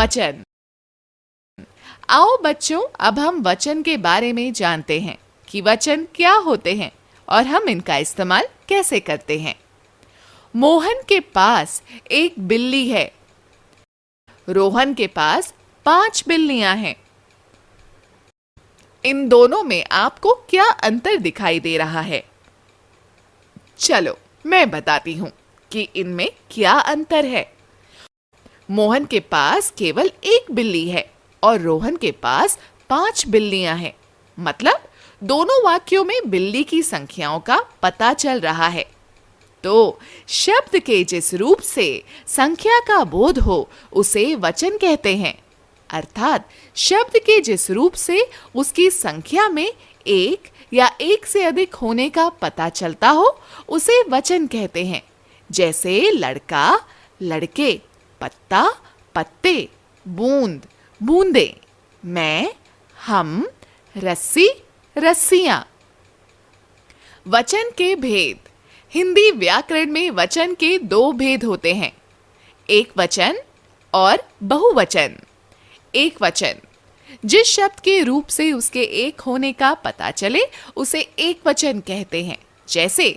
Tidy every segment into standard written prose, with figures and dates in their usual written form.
वचन। आओ बच्चों, अब हम वचन के बारे में जानते हैं कि वचन क्या होते हैं और हम इनका इस्तेमाल कैसे करते हैं। मोहन के पास एक बिल्ली है। रोहन के पास 5 बिल्लियां हैं। इन दोनों में आपको क्या अंतर दिखाई दे रहा है? चलो मैं बताती हूं कि इनमें क्या अंतर है। मोहन के पास केवल एक बिल्ली है और रोहन के पास 5 बिल्लियां हैं। मतलब दोनों वाक्यों में बिल्ली की संख्याओं का पता चल रहा है। तो शब्द के जिस रूप से संख्या का बोध हो उसे वचन कहते हैं। अर्थात शब्द के जिस रूप से उसकी संख्या में एक या एक से अधिक होने का पता चलता हो उसे वचन कहते हैं। जैसे लड़का, लड़के, पत्ता, पत्ते, बूंद, बूंदे, मैं, हम, रस्सी, रस्सियां। वचन के भेद। हिंदी व्याकरण में वचन के 2 भेद होते हैं, एक वचन और बहुवचन। एक वचन जिस शब्द के रूप से उसके एक होने का पता चले उसे एक वचन कहते हैं। जैसे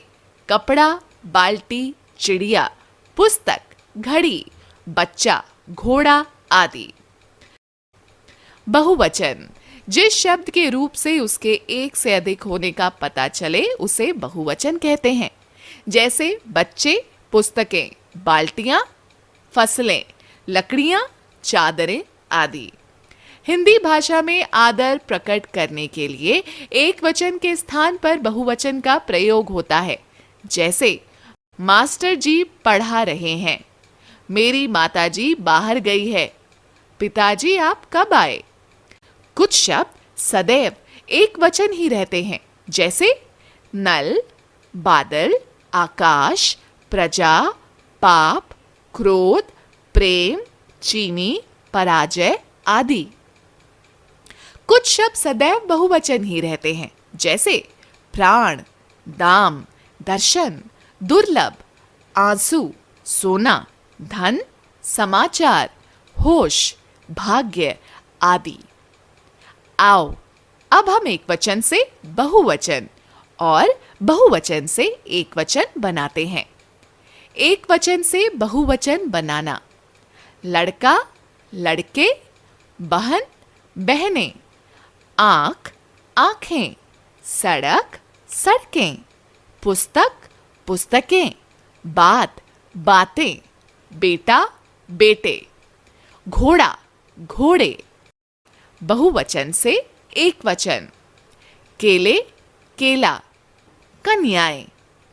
कपड़ा, बाल्टी, चिड़िया, पुस्तक, घड़ी, बच्चा, घोड़ा आदि। बहुवचन जिस शब्द के रूप से उसके एक से अधिक होने का पता चले उसे बहुवचन कहते हैं। जैसे बच्चे, पुस्तकें, बाल्टियां, फसलें, लकड़ियां, चादरें आदि। हिंदी भाषा में आदर प्रकट करने के लिए एक वचन के स्थान पर बहुवचन का प्रयोग होता है। जैसे मास्टर जी पढ़ा रहे हैं, मेरी माताजी बाहर गई है, पिताजी आप कब आए। कुछ शब्द सदैव एक वचन ही रहते हैं। जैसे नल, बादल, आकाश, प्रजा, पाप, क्रोध, प्रेम, चीनी, पराजय आदि। कुछ शब्द सदैव बहुवचन ही रहते हैं। जैसे प्राण, दाम, दर्शन, दुर्लभ, आंसू, सोना, धन, समाचार, होश, भाग्य आदि। आओ अब हम एक वचन से बहुवचन और बहुवचन से एक वचन बनाते हैं। एक वचन से बहुवचन बनाना। लड़का, लड़के, बहन, बहनें, आंख, आंखें, सड़क, सड़कें, पुस्तक, पुस्तकें, बात, बातें, बेटा, बेटे, घोड़ा, घोड़े। बहुवचन से एक वचन। केले, केला, कन्याएं,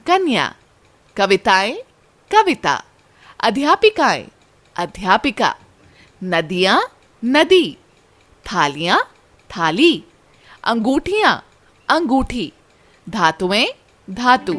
कन्या, कविताएं, कविता, अध्यापिकाएं, अध्यापिका, नदियां, नदी, थालियां, थाली, अंगूठियां, अंगूठी, धातुएं, धातु।